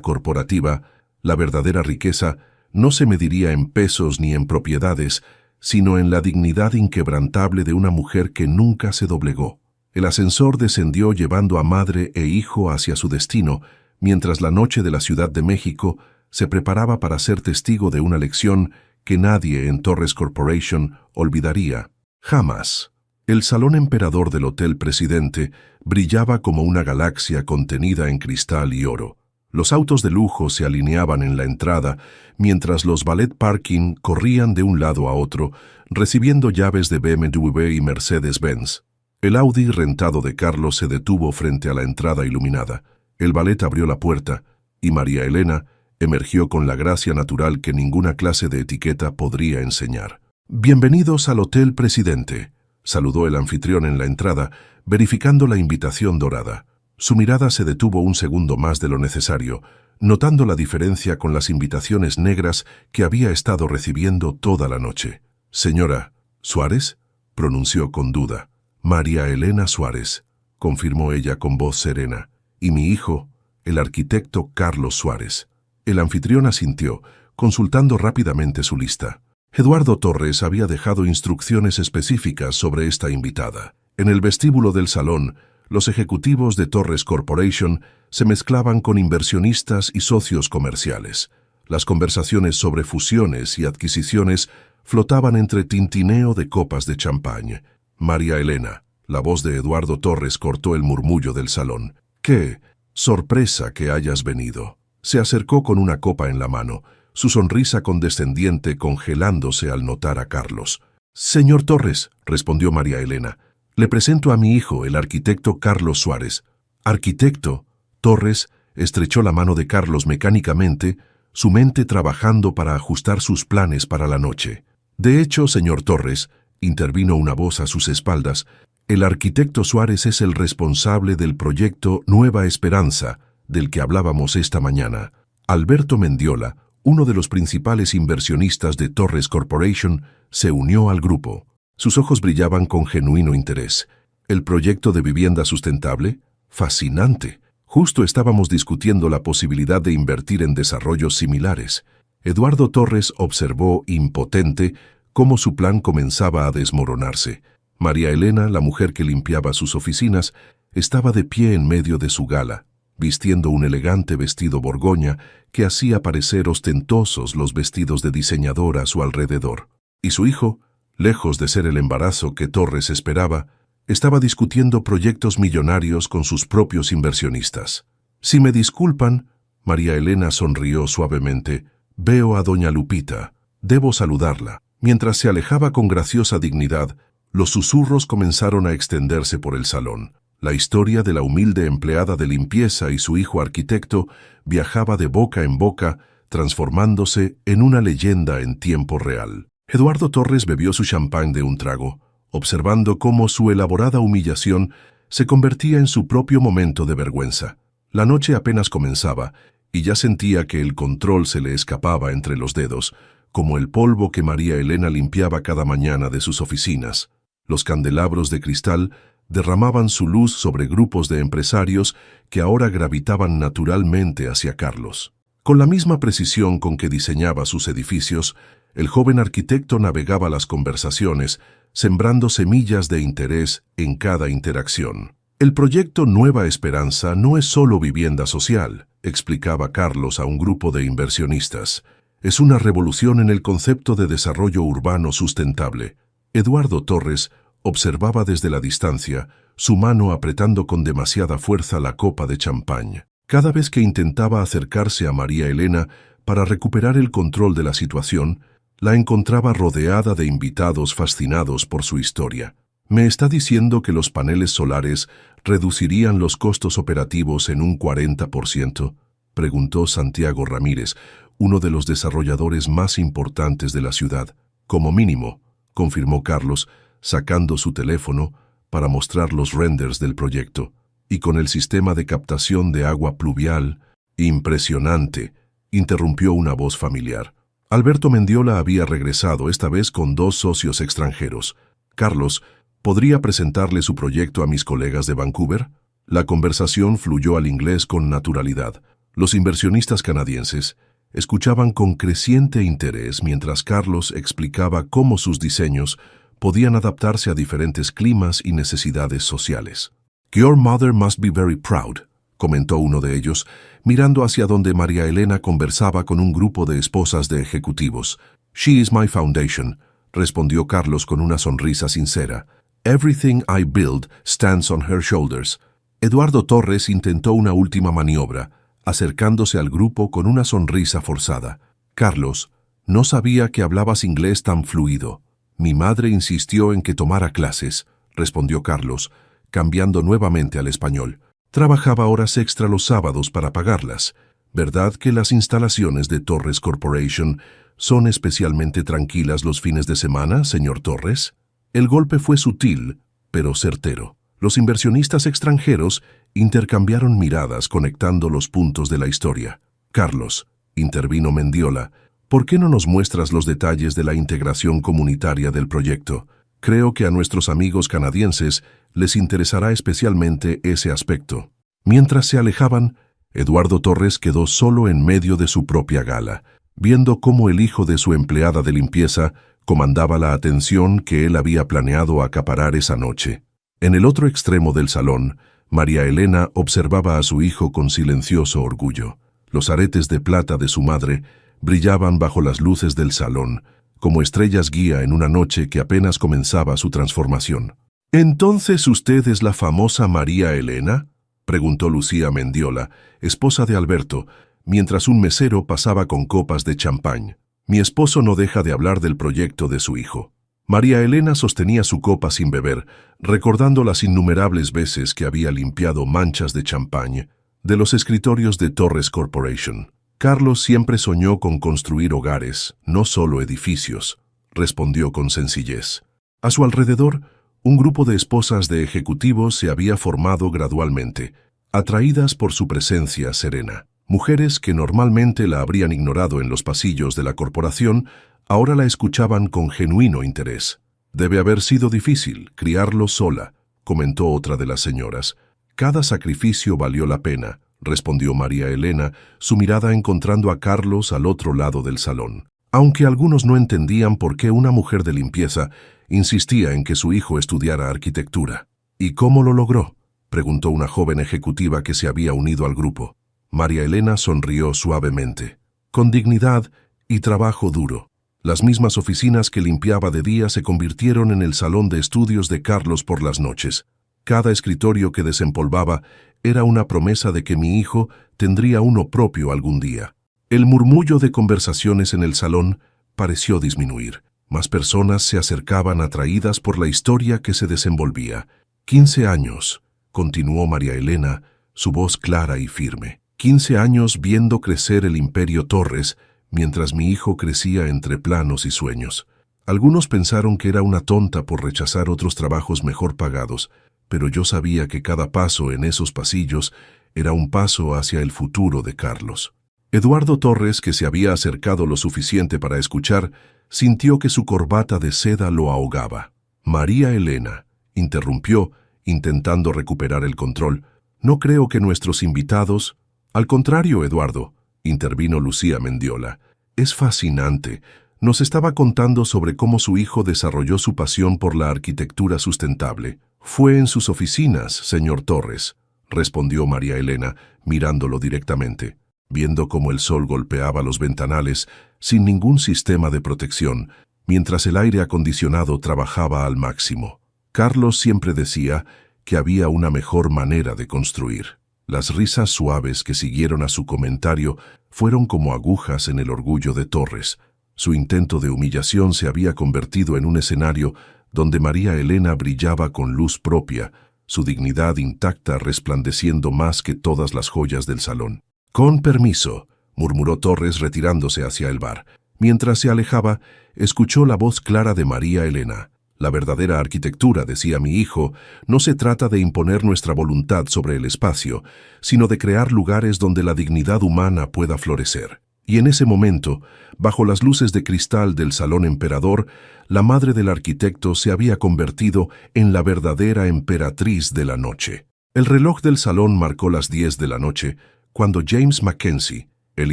corporativa, la verdadera riqueza no se mediría en pesos ni en propiedades, sino en la dignidad inquebrantable de una mujer que nunca se doblegó. El ascensor descendió llevando a madre e hijo hacia su destino, mientras la noche de la Ciudad de México se preparaba para ser testigo de una lección que nadie en Torres Corporation olvidaría. Jamás. El salón emperador del Hotel Presidente brillaba como una galaxia contenida en cristal y oro. Los autos de lujo se alineaban en la entrada, mientras los valet parking corrían de un lado a otro, recibiendo llaves de BMW y Mercedes-Benz. El Audi rentado de Carlos se detuvo frente a la entrada iluminada. El valet abrió la puerta, y María Elena emergió con la gracia natural que ninguna clase de etiqueta podría enseñar. «Bienvenidos al Hotel Presidente», saludó el anfitrión en la entrada, verificando la invitación dorada. Su mirada se detuvo un segundo más de lo necesario, notando la diferencia con las invitaciones negras que había estado recibiendo toda la noche. «Señora Suárez», pronunció con duda. «María Elena Suárez», confirmó ella con voz serena. «Y mi hijo, el arquitecto Carlos Suárez». El anfitrión asintió, consultando rápidamente su lista. Eduardo Torres había dejado instrucciones específicas sobre esta invitada. En el vestíbulo del salón, los ejecutivos de Torres Corporation se mezclaban con inversionistas y socios comerciales. Las conversaciones sobre fusiones y adquisiciones flotaban entre tintineo de copas de champán. María Elena, la voz de Eduardo Torres cortó el murmullo del salón. «¡Qué sorpresa que hayas venido!». Se acercó con una copa en la mano, su sonrisa condescendiente congelándose al notar a Carlos. «Señor Torres», respondió María Elena, «le presento a mi hijo, el arquitecto Carlos Suárez». «¿Arquitecto?». Torres estrechó la mano de Carlos mecánicamente, su mente trabajando para ajustar sus planes para la noche. «De hecho, señor Torres», intervino una voz a sus espaldas, «el arquitecto Suárez es el responsable del proyecto Nueva Esperanza, del que hablábamos esta mañana». Alberto Mendiola, uno de los principales inversionistas de Torres Corporation, se unió al grupo. Sus ojos brillaban con genuino interés. ¿El proyecto de vivienda sustentable? ¡Fascinante! Justo estábamos discutiendo la posibilidad de invertir en desarrollos similares. Eduardo Torres observó, impotente, cómo su plan comenzaba a desmoronarse. María Elena, la mujer que limpiaba sus oficinas, estaba de pie en medio de su gala, vistiendo un elegante vestido borgoña que hacía parecer ostentosos los vestidos de diseñador a su alrededor. Y su hijo, lejos de ser el embarazo que Torres esperaba, estaba discutiendo proyectos millonarios con sus propios inversionistas. «Si me disculpan», María Elena sonrió suavemente, «veo a doña Lupita. Debo saludarla». Mientras se alejaba con graciosa dignidad, los susurros comenzaron a extenderse por el salón. La historia de la humilde empleada de limpieza y su hijo arquitecto viajaba de boca en boca, transformándose en una leyenda en tiempo real. Eduardo Torres bebió su champán de un trago, observando cómo su elaborada humillación se convertía en su propio momento de vergüenza. La noche apenas comenzaba, y ya sentía que el control se le escapaba entre los dedos, como el polvo que María Elena limpiaba cada mañana de sus oficinas. Los candelabros de cristal derramaban su luz sobre grupos de empresarios que ahora gravitaban naturalmente hacia Carlos. Con la misma precisión con que diseñaba sus edificios, el joven arquitecto navegaba las conversaciones, sembrando semillas de interés en cada interacción. «El proyecto Nueva Esperanza no es solo vivienda social», explicaba Carlos a un grupo de inversionistas. «Es una revolución en el concepto de desarrollo urbano sustentable». Eduardo Torres observaba desde la distancia, su mano apretando con demasiada fuerza la copa de champán. Cada vez que intentaba acercarse a María Elena para recuperar el control de la situación, la encontraba rodeada de invitados fascinados por su historia. «¿Me está diciendo que los paneles solares reducirían los costos operativos en un 40%? Preguntó Santiago Ramírez, uno de los desarrolladores más importantes de la ciudad. «Como mínimo», confirmó Carlos, sacando su teléfono para mostrar los renders del proyecto. «Y con el sistema de captación de agua pluvial, impresionante», interrumpió una voz familiar. Alberto Mendiola había regresado, esta vez con 2 socios extranjeros. Carlos ¿Podría presentarle su proyecto a mis colegas de Vancouver? La conversación fluyó al inglés con naturalidad. Los inversionistas canadienses escuchaban con creciente interés mientras Carlos explicaba cómo sus diseños podían adaptarse a diferentes climas y necesidades sociales. «Your mother must be very proud», comentó uno de ellos, mirando hacia donde María Elena conversaba con un grupo de esposas de ejecutivos. «She is my foundation», respondió Carlos con una sonrisa sincera. «Everything I build stands on her shoulders». Eduardo Torres intentó una última maniobra, acercándose al grupo con una sonrisa forzada. «Carlos, no sabía que hablabas inglés tan fluido. Mi madre insistió en que tomara clases», respondió Carlos, cambiando nuevamente al español. «Trabajaba horas extra los sábados para pagarlas. ¿Verdad que las instalaciones de Torres Corporation son especialmente tranquilas los fines de semana, señor Torres?» El golpe fue sutil, pero certero. Los inversionistas extranjeros intercambiaron miradas conectando los puntos de la historia. «Carlos», intervino Mendiola, «¿por qué no nos muestras los detalles de la integración comunitaria del proyecto? Creo que a nuestros amigos canadienses les interesará especialmente ese aspecto». Mientras se alejaban, Eduardo Torres quedó solo en medio de su propia gala, viendo cómo el hijo de su empleada de limpieza comandaba la atención que él había planeado acaparar esa noche. En el otro extremo del salón, María Elena observaba a su hijo con silencioso orgullo. Los aretes de plata de su madre brillaban bajo las luces del salón, como estrellas guía en una noche que apenas comenzaba su transformación. «¿Entonces usted es la famosa María Elena?», preguntó Lucía Mendiola, esposa de Alberto, mientras un mesero pasaba con copas de champán. «Mi esposo no deja de hablar del proyecto de su hijo». María Elena sostenía su copa sin beber, recordando las innumerables veces que había limpiado manchas de champán de los escritorios de Torres Corporation. «Carlos siempre soñó con construir hogares, no solo edificios», respondió con sencillez. A su alrededor, un grupo de esposas de ejecutivos se había formado gradualmente, atraídas por su presencia serena. Mujeres que normalmente la habrían ignorado en los pasillos de la corporación, ahora la escuchaban con genuino interés. «Debe haber sido difícil criarlo sola», comentó otra de las señoras. «Cada sacrificio valió la pena», respondió María Elena, su mirada encontrando a Carlos al otro lado del salón. Aunque algunos no entendían por qué una mujer de limpieza insistía en que su hijo estudiara arquitectura. «¿Y cómo lo logró?», preguntó una joven ejecutiva que se había unido al grupo. María Elena sonrió suavemente. «Con dignidad y trabajo duro». Las mismas oficinas que limpiaba de día se convirtieron en el salón de estudios de Carlos por las noches. Cada escritorio que desempolvaba era una promesa de que mi hijo tendría uno propio algún día. El murmullo de conversaciones en el salón pareció disminuir. Más personas se acercaban atraídas por la historia que se desenvolvía. 15 años, continuó María Elena, su voz clara y firme. 15 años viendo crecer el imperio Torres, mientras mi hijo crecía entre planos y sueños. Algunos pensaron que era una tonta por rechazar otros trabajos mejor pagados, pero yo sabía que cada paso en esos pasillos era un paso hacia el futuro de Carlos. Eduardo Torres, que se había acercado lo suficiente para escuchar, sintió que su corbata de seda lo ahogaba. «María Elena», interrumpió, intentando recuperar el control, «no creo que nuestros invitados...» «Al contrario, Eduardo», intervino Lucía Mendiola. «Es fascinante. Nos estaba contando sobre cómo su hijo desarrolló su pasión por la arquitectura sustentable». «Fue en sus oficinas, señor Torres», respondió María Elena, mirándolo directamente. Viendo cómo el sol golpeaba los ventanales sin ningún sistema de protección, mientras el aire acondicionado trabajaba al máximo. Carlos siempre decía que había una mejor manera de construir. Las risas suaves que siguieron a su comentario fueron como agujas en el orgullo de Torres. Su intento de humillación se había convertido en un escenario donde María Elena brillaba con luz propia, su dignidad intacta resplandeciendo más que todas las joyas del salón. «Con permiso», murmuró Torres retirándose hacia el bar. Mientras se alejaba, escuchó la voz clara de María Elena. «La verdadera arquitectura, decía mi hijo, no se trata de imponer nuestra voluntad sobre el espacio, sino de crear lugares donde la dignidad humana pueda florecer». Y en ese momento, bajo las luces de cristal del Salón Emperador, la madre del arquitecto se había convertido en la verdadera emperatriz de la noche. El reloj del salón marcó las 10 de la noche, cuando James Mackenzie, el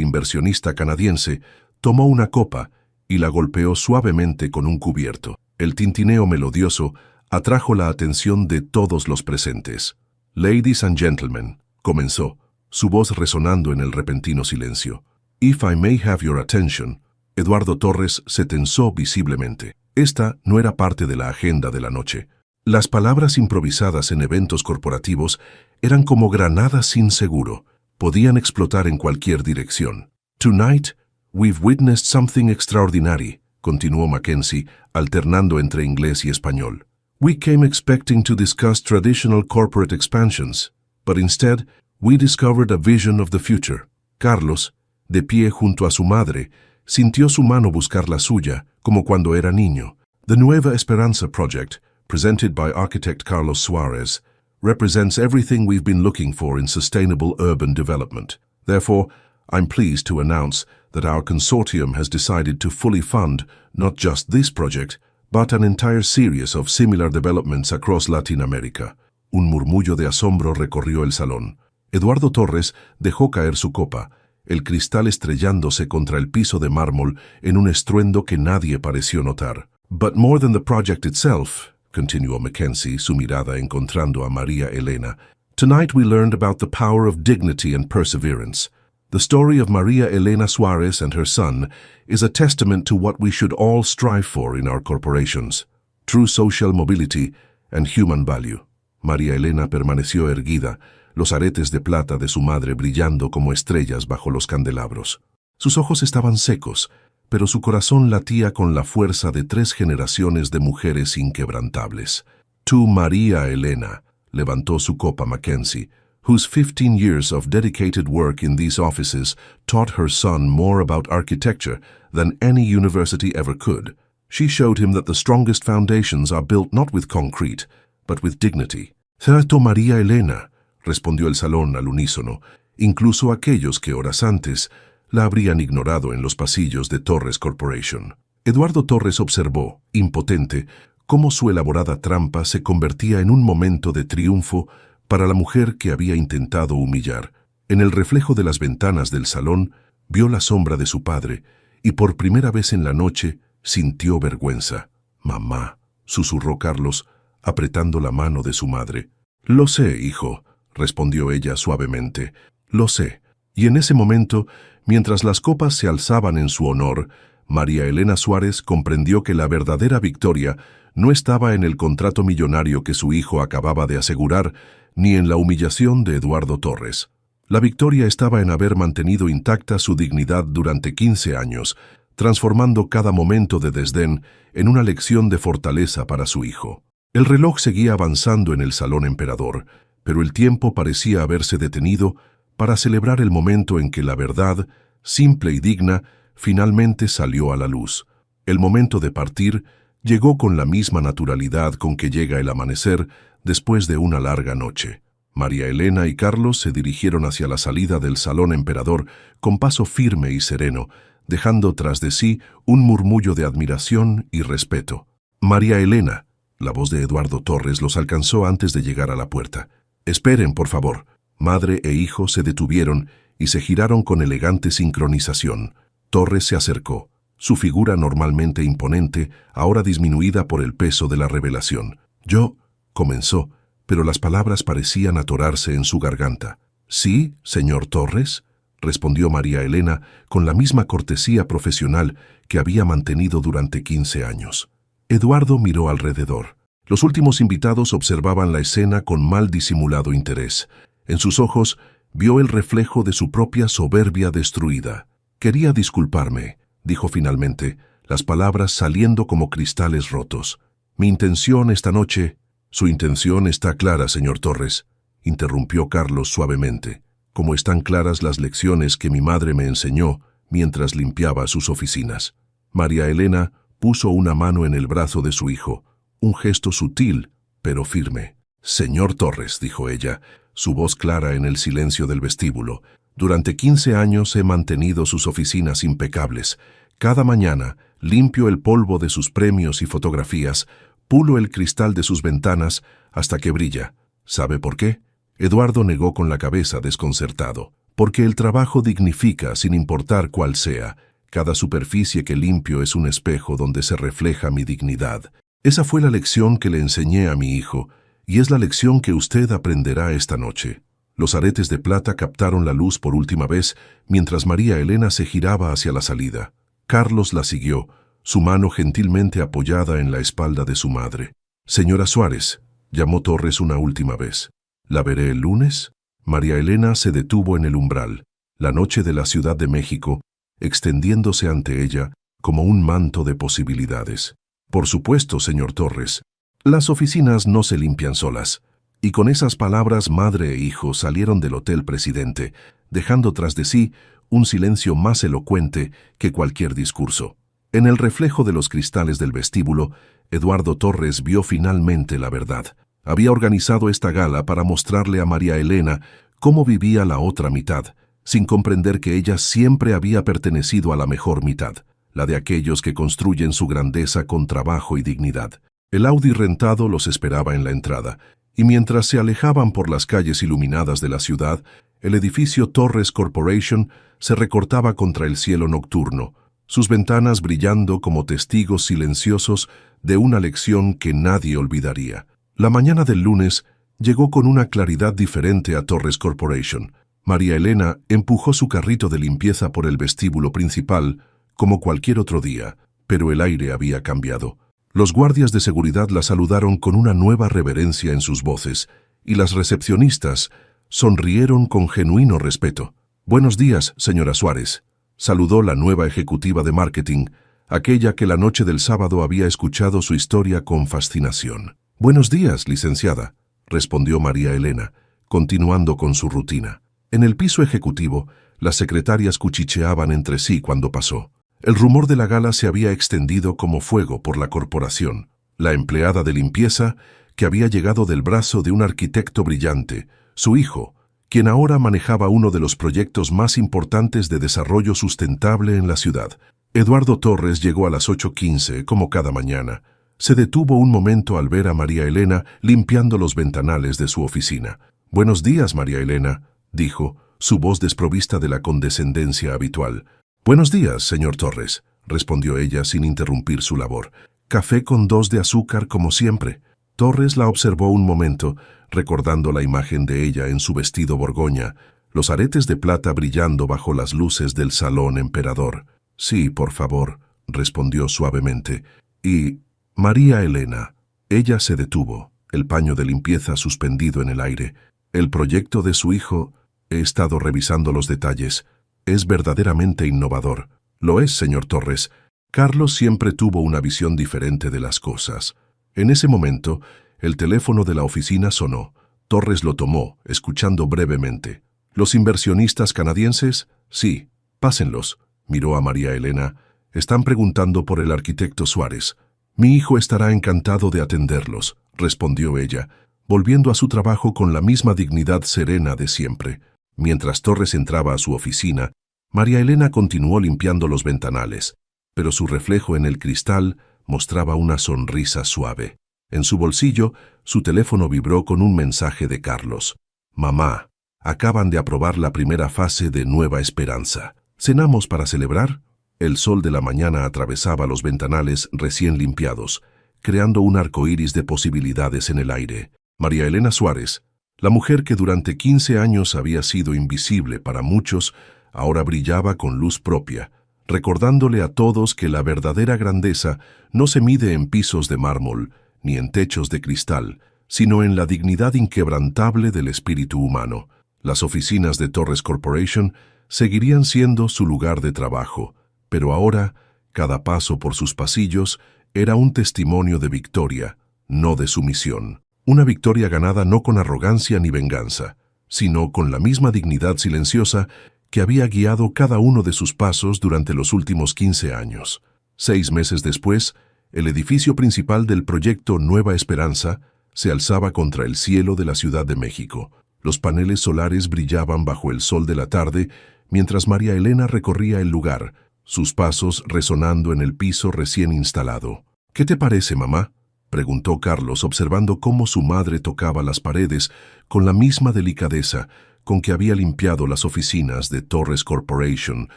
inversionista canadiense, tomó una copa y la golpeó suavemente con un cubierto. El tintineo melodioso atrajo la atención de todos los presentes. «Ladies and gentlemen», comenzó, su voz resonando en el repentino silencio. «If I may have your attention». Eduardo Torres se tensó visiblemente. Esta no era parte de la agenda de la noche. Las palabras improvisadas en eventos corporativos eran como granadas sin seguro. Podían explotar en cualquier dirección. «Tonight, we've witnessed something extraordinary», continuó Mackenzie, alternando entre inglés y español. «We came expecting to discuss traditional corporate expansions, but instead, we discovered a vision of the future». Carlos, de pie junto a su madre, sintió su mano buscar la suya, como cuando era niño. «The Nueva Esperanza Project», presented by architect Carlos Suarez, represents everything we've been looking for in sustainable urban development. Therefore, I'm pleased to announce that our consortium has decided to fully fund not just this project, but an entire series of similar developments across Latin America. Un murmullo de asombro recorrió el salón. Eduardo Torres dejó caer su copa, el cristal estrellándose contra el piso de mármol en un estruendo que nadie pareció notar. «But more than the project itself», continuó Mackenzie, su mirada encontrando a María Elena, «tonight we learned about the power of dignity and perseverance. The story of María Elena Suárez and her son is a testament to what we should all strive for in our corporations, true social mobility and human value». María Elena permaneció erguida, los aretes de plata de su madre brillando como estrellas bajo los candelabros. Sus ojos estaban secos, pero su corazón latía con la fuerza de 3 generaciones de mujeres inquebrantables. «Tú, María Elena», levantó su copa Mackenzie, «whose 15 years of dedicated work in these offices taught her son more about architecture than any university ever could. She showed him that the strongest foundations are built not with concrete, but with dignity». «Cierto, María Elena», respondió el salón al unísono, incluso aquellos que horas antes la habrían ignorado en los pasillos de Torres Corporation. Eduardo Torres observó, impotente, cómo su elaborada trampa se convertía en un momento de triunfo para la mujer que había intentado humillar. En el reflejo de las ventanas del salón, vio la sombra de su padre y por primera vez en la noche sintió vergüenza. «Mamá», susurró Carlos, apretando la mano de su madre. «Lo sé, hijo», respondió ella suavemente. «Lo sé». Y en ese momento, mientras las copas se alzaban en su honor, María Elena Suárez comprendió que la verdadera victoria no estaba en el contrato millonario que su hijo acababa de asegurar, ni en la humillación de Eduardo Torres. La victoria estaba en haber mantenido intacta su dignidad durante 15 años, transformando cada momento de desdén en una lección de fortaleza para su hijo. El reloj seguía avanzando en el Salón Emperador, pero el tiempo parecía haberse detenido para celebrar el momento en que la verdad, simple y digna, finalmente salió a la luz. El momento de partir llegó con la misma naturalidad con que llega el amanecer después de una larga noche. María Elena y Carlos se dirigieron hacia la salida del Salón Emperador con paso firme y sereno, dejando tras de sí un murmullo de admiración y respeto. «María Elena», la voz de Eduardo Torres los alcanzó antes de llegar a la puerta. «Esperen, por favor». Madre e hijo se detuvieron y se giraron con elegante sincronización. Torres se acercó, su figura normalmente imponente, ahora disminuida por el peso de la revelación. «Yo», comenzó, pero las palabras parecían atorarse en su garganta. «Sí, señor Torres», respondió María Elena con la misma cortesía profesional que había mantenido durante 15 años. Eduardo miró alrededor. Los últimos invitados observaban la escena con mal disimulado interés. En sus ojos vio el reflejo de su propia soberbia destruida. «Quería disculparme», dijo finalmente, las palabras saliendo como cristales rotos. «Mi intención esta noche». «Su intención está clara, señor Torres», interrumpió Carlos suavemente, «como están claras las lecciones que mi madre me enseñó mientras limpiaba sus oficinas». María Elena puso una mano en el brazo de su hijo, un gesto sutil, pero firme. «Señor Torres», dijo ella, su voz clara en el silencio del vestíbulo, Durante 15 años he mantenido sus oficinas impecables. Cada mañana limpio el polvo de sus premios y fotografías, pulo el cristal de sus ventanas hasta que brilla. ¿Sabe por qué? Eduardo negó con la cabeza, desconcertado. Porque el trabajo dignifica sin importar cuál sea. Cada superficie que limpio es un espejo donde se refleja mi dignidad. Esa fue la lección que le enseñé a mi hijo, y es la lección que usted aprenderá esta noche. Los aretes de plata captaron la luz por última vez mientras María Elena se giraba hacia la salida. Carlos la siguió, su mano gentilmente apoyada en la espalda de su madre. «Señora Suárez», llamó Torres una última vez. «¿La veré el lunes?» María Elena se detuvo en el umbral, la noche de la Ciudad de México, extendiéndose ante ella como un manto de posibilidades. «Por supuesto, señor Torres. Las oficinas no se limpian solas». Y con esas palabras madre e hijo salieron del Hotel Presidente, dejando tras de sí un silencio más elocuente que cualquier discurso. En el reflejo de los cristales del vestíbulo, Eduardo Torres vio finalmente la verdad. Había organizado esta gala para mostrarle a María Elena cómo vivía la otra mitad, sin comprender que ella siempre había pertenecido a la mejor mitad, la de aquellos que construyen su grandeza con trabajo y dignidad. El Audi rentado los esperaba en la entrada, y mientras se alejaban por las calles iluminadas de la ciudad, el edificio Torres Corporation se recortaba contra el cielo nocturno, sus ventanas brillando como testigos silenciosos de una lección que nadie olvidaría. La mañana del lunes llegó con una claridad diferente a Torres Corporation. María Elena empujó su carrito de limpieza por el vestíbulo principal, como cualquier otro día, pero el aire había cambiado. Los guardias de seguridad la saludaron con una nueva reverencia en sus voces, y las recepcionistas sonrieron con genuino respeto. «Buenos días, señora Suárez», saludó la nueva ejecutiva de marketing, aquella que la noche del sábado había escuchado su historia con fascinación. «Buenos días, licenciada», respondió María Elena, continuando con su rutina. En el piso ejecutivo, las secretarias cuchicheaban entre sí cuando pasó. El rumor de la gala se había extendido como fuego por la corporación. La empleada de limpieza, que había llegado del brazo de un arquitecto brillante, su hijo, quien ahora manejaba uno de los proyectos más importantes de desarrollo sustentable en la ciudad. Eduardo Torres llegó a las 8:15, como cada mañana. Se detuvo un momento al ver a María Elena limpiando los ventanales de su oficina. «Buenos días, María Elena», dijo, su voz desprovista de la condescendencia habitual. «Buenos días, señor Torres», respondió ella sin interrumpir su labor. «Café con 2 de azúcar como siempre». Torres la observó un momento, recordando la imagen de ella en su vestido borgoña, los aretes de plata brillando bajo las luces del salón emperador. «Sí, por favor», respondió suavemente. «Y María Elena». Ella se detuvo, el paño de limpieza suspendido en el aire. «El proyecto de su hijo, he estado revisando los detalles. Es verdaderamente innovador». «Lo es, señor Torres». Carlos siempre tuvo una visión diferente de las cosas. En ese momento, el teléfono de la oficina sonó. Torres lo tomó, escuchando brevemente. «¿Los inversionistas canadienses?» «Sí, pásenlos», miró a María Elena. «Están preguntando por el arquitecto Suárez». «Mi hijo estará encantado de atenderlos», respondió ella, volviendo a su trabajo con la misma dignidad serena de siempre. Mientras Torres entraba a su oficina, María Elena continuó limpiando los ventanales, pero su reflejo en el cristal mostraba una sonrisa suave. En su bolsillo, su teléfono vibró con un mensaje de Carlos. «Mamá, acaban de aprobar la primera fase de Nueva Esperanza. ¿Cenamos para celebrar?» El sol de la mañana atravesaba los ventanales recién limpiados, creando un arco iris de posibilidades en el aire. María Elena Suárez, la mujer que durante 15 años había sido invisible para muchos, ahora brillaba con luz propia, recordándole a todos que la verdadera grandeza no se mide en pisos de mármol ni en techos de cristal, sino en la dignidad inquebrantable del espíritu humano. Las oficinas de Torres Corporation seguirían siendo su lugar de trabajo, pero ahora, cada paso por sus pasillos era un testimonio de victoria, no de sumisión. Una victoria ganada no con arrogancia ni venganza, sino con la misma dignidad silenciosa que había guiado cada uno de sus pasos durante los últimos 15 años. 6 meses después, el edificio principal del proyecto Nueva Esperanza se alzaba contra el cielo de la Ciudad de México. Los paneles solares brillaban bajo el sol de la tarde mientras María Elena recorría el lugar, sus pasos resonando en el piso recién instalado. «¿Qué te parece, mamá?», preguntó Carlos, observando cómo su madre tocaba las paredes con la misma delicadeza con que había limpiado las oficinas de Torres Corporation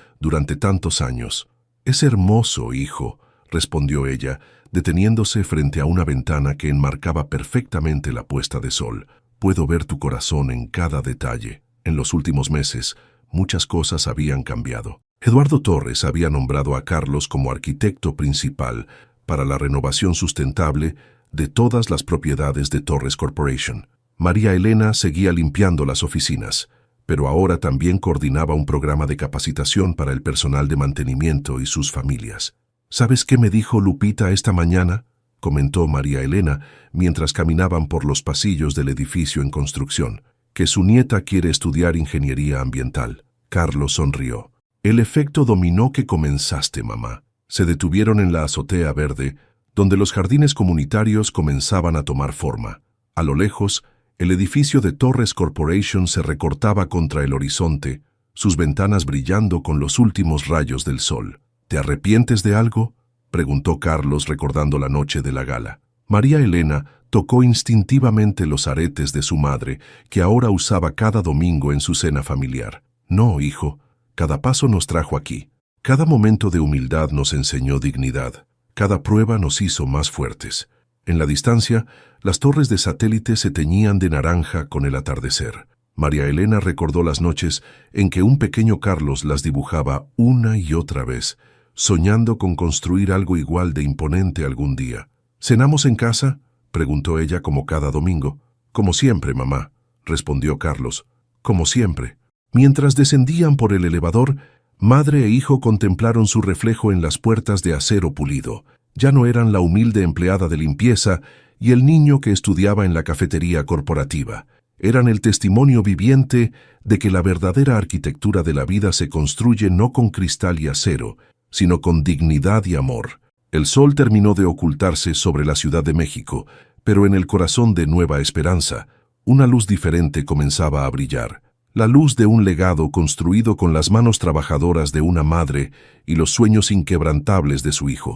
durante tantos años. «Es hermoso, hijo», respondió ella, deteniéndose frente a una ventana que enmarcaba perfectamente la puesta de sol. «Puedo ver tu corazón en cada detalle. En los últimos meses, muchas cosas habían cambiado». Eduardo Torres había nombrado a Carlos como arquitecto principal para la renovación sustentable de todas las propiedades de Torres Corporation. María Elena seguía limpiando las oficinas, pero ahora también coordinaba un programa de capacitación para el personal de mantenimiento y sus familias. «¿Sabes qué me dijo Lupita esta mañana?», comentó María Elena mientras caminaban por los pasillos del edificio en construcción. «Que su nieta quiere estudiar ingeniería ambiental». Carlos sonrió. «El efecto dominó que comenzaste, mamá». Se detuvieron en la azotea verde, donde los jardines comunitarios comenzaban a tomar forma. A lo lejos, el edificio de Torres Corporation se recortaba contra el horizonte, sus ventanas brillando con los últimos rayos del sol. «¿Te arrepientes de algo?», preguntó Carlos recordando la noche de la gala. María Elena tocó instintivamente los aretes de su madre, que ahora usaba cada domingo en su cena familiar. «No, hijo, cada paso nos trajo aquí. Cada momento de humildad nos enseñó dignidad. Cada prueba nos hizo más fuertes». En la distancia, las torres de satélite se teñían de naranja con el atardecer. María Elena recordó las noches en que un pequeño Carlos las dibujaba una y otra vez, soñando con construir algo igual de imponente algún día. «¿Cenamos en casa?», preguntó ella como cada domingo. «Como siempre, mamá», respondió Carlos. «Como siempre». Mientras descendían por el elevador, madre e hijo contemplaron su reflejo en las puertas de acero pulido. Ya no eran la humilde empleada de limpieza y el niño que estudiaba en la cafetería corporativa. Eran el testimonio viviente de que la verdadera arquitectura de la vida se construye no con cristal y acero, sino con dignidad y amor. El sol terminó de ocultarse sobre la Ciudad de México, pero en el corazón de Nueva Esperanza, una luz diferente comenzaba a brillar. La luz de un legado construido con las manos trabajadoras de una madre y los sueños inquebrantables de su hijo.